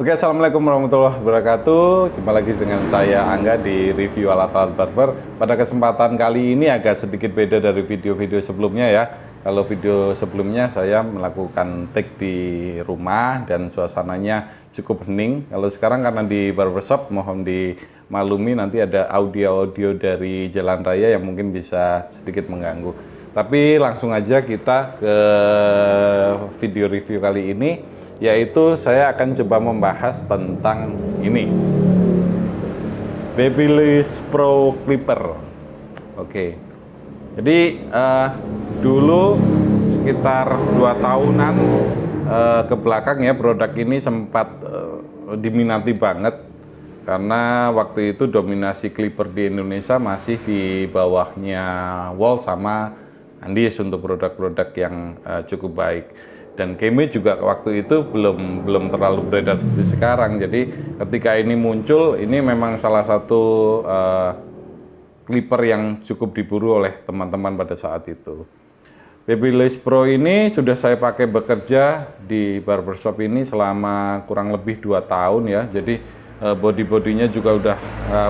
Oke, assalamualaikum warahmatullahi wabarakatuh. Jumpa lagi dengan saya Angga di review alat-alat barber. Pada kesempatan kali ini agak sedikit beda dari video-video sebelumnya ya. Kalau video sebelumnya saya melakukan take di rumah dan suasananya cukup hening. Kalau sekarang karena di barbershop, mohon dimaklumi nanti ada audio-audio dari jalan raya yang mungkin bisa sedikit mengganggu. Tapi langsung aja kita ke video review kali ini, yaitu saya akan coba membahas tentang ini, Babyliss Pro Clipper. Oke, jadi dulu sekitar 2 tahunan ke belakang ya, produk ini sempat diminati banget karena waktu itu dominasi clipper di Indonesia masih di bawahnya Wall sama Andis untuk produk-produk yang cukup baik. Dan Keme juga waktu itu belum terlalu beredar seperti sekarang. Jadi ketika ini muncul, ini memang salah satu clipper yang cukup diburu oleh teman-teman pada saat itu. Babyliss Pro ini sudah saya pakai bekerja di barbershop ini selama kurang lebih 2 tahun ya. Jadi body-bodinya juga udah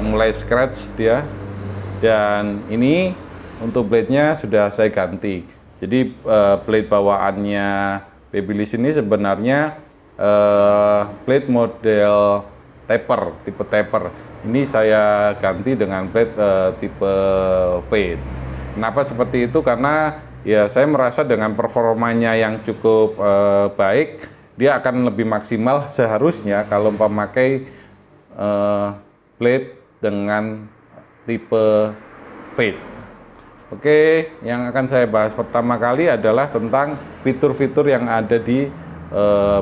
mulai scratch dia. Dan ini untuk blade-nya sudah saya ganti. Jadi blade bawaannya Babyliss ini sebenarnya blade model taper, tipe taper. Ini saya ganti dengan blade tipe fade. Kenapa seperti itu? Karena ya saya merasa dengan performanya yang cukup baik, dia akan lebih maksimal seharusnya kalau memakai blade dengan tipe fade. Oke, yang akan saya bahas pertama kali adalah tentang fitur-fitur yang ada di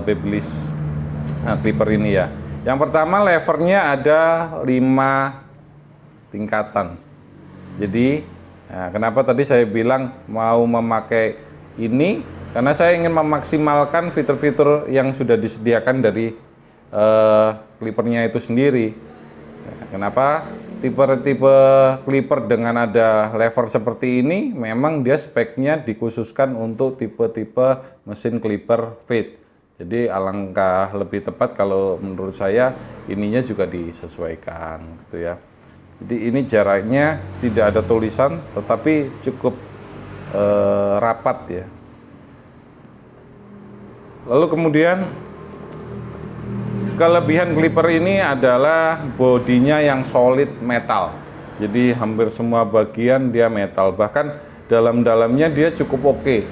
Babyliss clipper ini ya. Yang pertama, levernya ada 5 tingkatan. Jadi, kenapa tadi saya bilang mau memakai ini? Karena saya ingin memaksimalkan fitur-fitur yang sudah disediakan dari clippernya itu sendiri. Kenapa? Tipe-tipe clipper dengan ada lever seperti ini memang dia speknya dikhususkan untuk tipe-tipe mesin clipper fade. Jadi alangkah lebih tepat kalau menurut saya ininya juga disesuaikan gitu ya. Jadi ini jaraknya tidak ada tulisan tetapi cukup rapat ya. Lalu kemudian kelebihan clipper ini adalah bodinya yang solid metal. Jadi hampir semua bagian dia metal. Bahkan dalam-dalamnya dia cukup oke,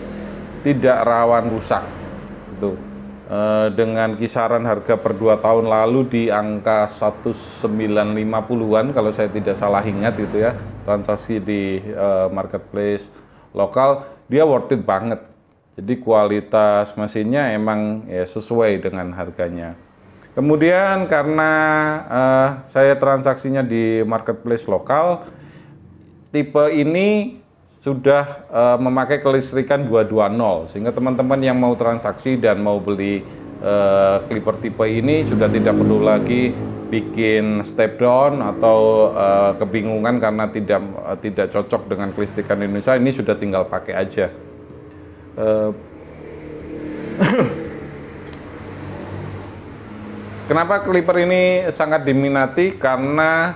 tidak rawan rusak. Gitu. Dengan kisaran harga per 2 tahun lalu di angka 1950-an kalau saya tidak salah ingat itu ya, transaksi di marketplace lokal, dia worth it banget. Jadi kualitas mesinnya emang ya sesuai dengan harganya. Kemudian karena saya transaksinya di marketplace lokal, tipe ini sudah memakai kelistrikan 220, sehingga teman-teman yang mau transaksi dan mau beli clipper tipe ini sudah tidak perlu lagi bikin step down atau kebingungan karena tidak cocok dengan kelistrikan Indonesia. Ini sudah tinggal pakai aja. Kenapa clipper ini sangat diminati? Karena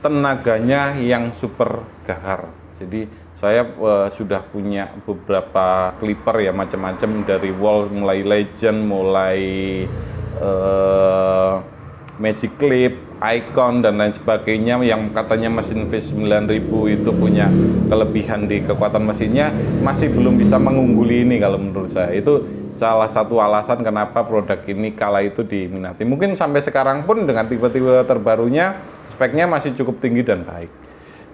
tenaganya yang super gahar. Jadi saya sudah punya beberapa clipper ya macam-macam, dari Wall, mulai Legend, mulai Magic Clip, Icon dan lain sebagainya yang katanya mesin V9000 itu punya kelebihan di kekuatan mesinnya, masih belum bisa mengungguli ini kalau menurut saya. Itu salah satu alasan kenapa produk ini kala itu diminati. Mungkin sampai sekarang pun dengan tipe-tipe terbarunya speknya masih cukup tinggi dan baik.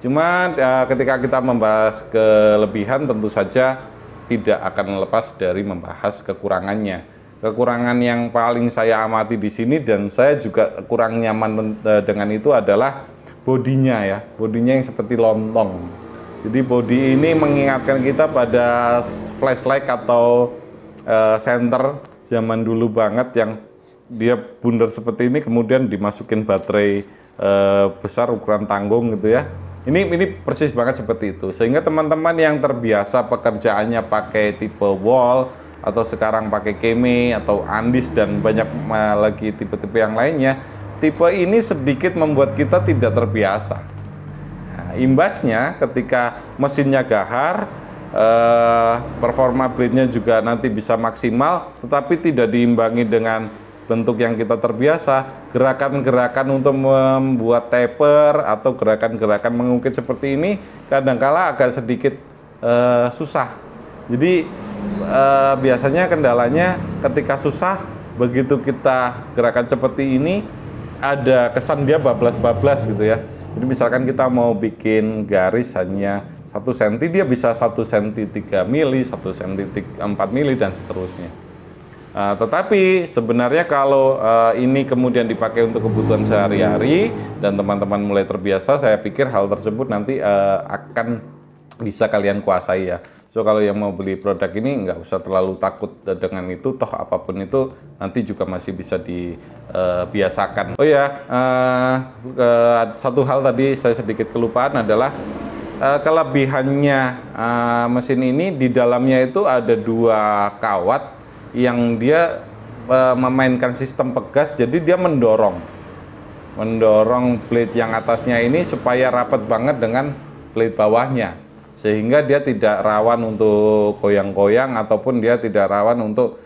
Cuma ketika kita membahas kelebihan tentu saja tidak akan lepas dari membahas kekurangannya. Kekurangan yang paling saya amati di sini dan saya juga kurang nyaman dengan itu adalah bodinya ya. Bodinya yang seperti lontong. Jadi bodi ini mengingatkan kita pada flashlight atau senter zaman dulu banget yang dia bundar seperti ini, kemudian dimasukin baterai besar ukuran tanggung gitu ya. Ini persis banget seperti itu, sehingga teman-teman yang terbiasa pekerjaannya pakai tipe Wall atau sekarang pakai Keme atau Andis dan banyak lagi tipe-tipe yang lainnya, tipe ini sedikit membuat kita tidak terbiasa. Nah, imbasnya ketika mesinnya gahar, performa blade-nya juga nanti bisa maksimal, tetapi tidak diimbangi dengan bentuk yang kita terbiasa. Gerakan-gerakan untuk membuat taper atau gerakan-gerakan mengungkit seperti ini kadangkala agak sedikit susah. Jadi biasanya kendalanya ketika susah, begitu kita gerakan seperti ini ada kesan dia bablas-bablas gitu ya. Jadi misalkan kita mau bikin garis hanya 1 cm, dia bisa 1 cm 3 mili, 1 cm 4 mili dan seterusnya. Tetapi sebenarnya kalau ini kemudian dipakai untuk kebutuhan sehari-hari dan teman-teman mulai terbiasa, saya pikir hal tersebut nanti akan bisa kalian kuasai ya. So kalau yang mau beli produk ini nggak usah terlalu takut dengan itu, toh apapun itu nanti juga masih bisa dibiasakan. Oh ya, satu hal tadi saya sedikit kelupaan adalah kelebihannya mesin ini di dalamnya itu ada 2 kawat yang dia memainkan sistem pegas, jadi dia mendorong blade yang atasnya ini supaya rapat banget dengan blade bawahnya, sehingga dia tidak rawan untuk goyang-goyang ataupun dia tidak rawan untuk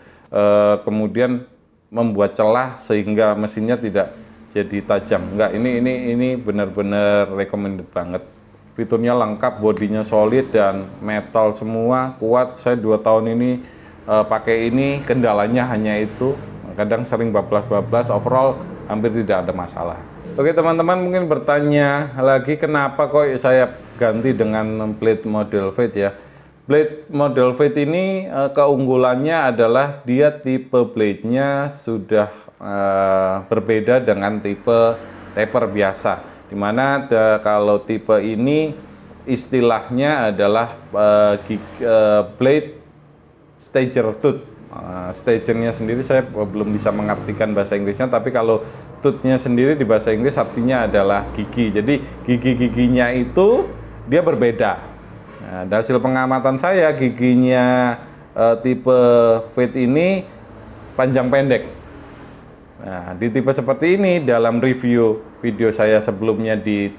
kemudian membuat celah sehingga mesinnya tidak jadi tajam. Enggak, ini benar-benar recommended banget. Fiturnya lengkap, bodinya solid dan metal semua, kuat. Saya 2 tahun ini pakai ini, kendalanya hanya itu, kadang sering bablas-bablas, overall hampir tidak ada masalah. Oke teman-teman, mungkin bertanya lagi kenapa kok saya ganti dengan blade model fade ya. Blade model fade ini keunggulannya adalah dia tipe blade-nya sudah berbeda dengan tipe taper biasa, dimana kalau tipe ini istilahnya adalah blade stager tooth. Stagernya sendiri saya belum bisa mengartikan bahasa Inggrisnya, tapi kalau tooth-nya sendiri di bahasa Inggris artinya adalah gigi. Jadi gigi-giginya itu dia berbeda. Nah, dari hasil pengamatan saya, giginya tipe fade ini panjang pendek. Nah, di tipe seperti ini dalam review video saya sebelumnya di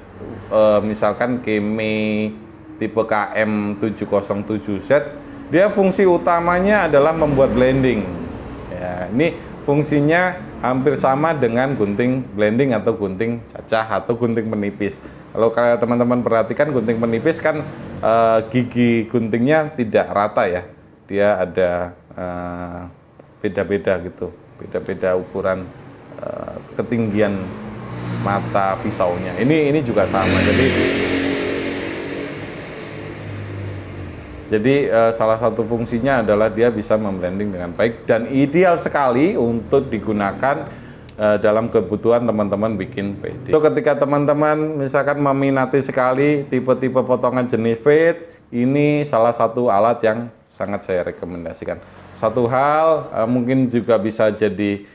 misalkan Keme tipe KM707Z, dia fungsi utamanya adalah membuat blending. Ya, ini fungsinya hampir sama dengan gunting blending atau gunting cacah atau gunting penipis. Kalau teman-teman perhatikan gunting penipis kan gigi guntingnya tidak rata ya. Dia ada beda-beda gitu, beda-beda ukuran ketinggian mata pisaunya. Ini juga sama. Jadi salah satu fungsinya adalah dia bisa memblending dengan baik dan ideal sekali untuk digunakan dalam kebutuhan teman-teman bikin PD. So, ketika teman-teman misalkan meminati sekali tipe-tipe potongan jenis fade, ini salah satu alat yang sangat saya rekomendasikan. Satu hal mungkin juga bisa jadi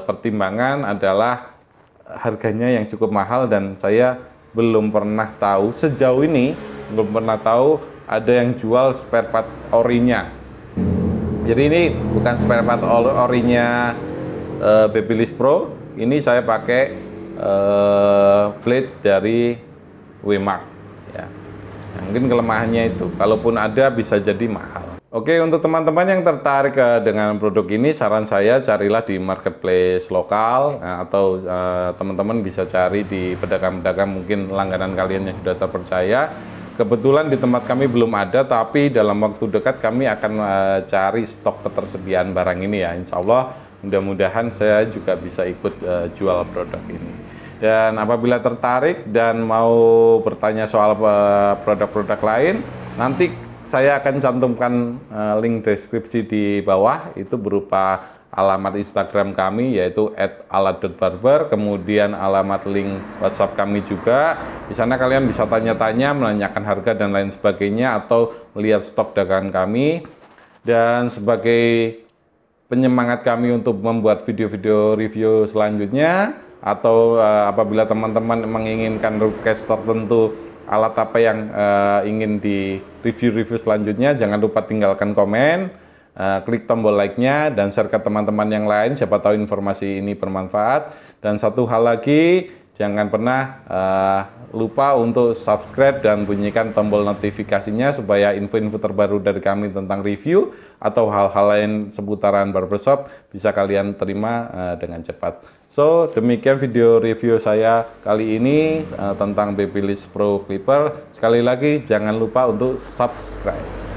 pertimbangan adalah harganya yang cukup mahal dan saya belum pernah tahu, sejauh ini belum pernah tahu ada yang jual spare part orinya. Jadi ini bukan spare part orinya Babyliss Pro. Ini saya pakai blade dari Wemark ya. Mungkin kelemahannya itu, kalaupun ada bisa jadi mahal. Oke, untuk teman-teman yang tertarik dengan produk ini, saran saya carilah di marketplace lokal atau teman-teman bisa cari di pedagang-pedagang mungkin langganan kalian yang sudah terpercaya. Kebetulan di tempat kami belum ada, tapi dalam waktu dekat kami akan cari stok ketersediaan barang ini ya. Insya Allah mudah-mudahan saya juga bisa ikut jual produk ini. Dan apabila tertarik dan mau bertanya soal produk-produk lain, nanti saya akan cantumkan link deskripsi di bawah, itu berupa alamat Instagram kami yaitu @alat.barber, kemudian alamat link WhatsApp kami juga. Di sana kalian bisa tanya-tanya, menanyakan harga dan lain sebagainya, atau melihat stok dagangan kami. Dan sebagai penyemangat kami untuk membuat video-video review selanjutnya, atau apabila teman-teman menginginkan request tertentu alat apa yang ingin di review-review selanjutnya, jangan lupa tinggalkan komen. klik tombol like-nya dan share ke teman-teman yang lain, siapa tahu informasi ini bermanfaat. Dan satu hal lagi, jangan pernah lupa untuk subscribe dan bunyikan tombol notifikasinya supaya info-info terbaru dari kami tentang review atau hal-hal lain seputaran barbershop bisa kalian terima dengan cepat. So, demikian video review saya kali ini tentang Babyliss Pro Clipper. Sekali lagi, jangan lupa untuk subscribe.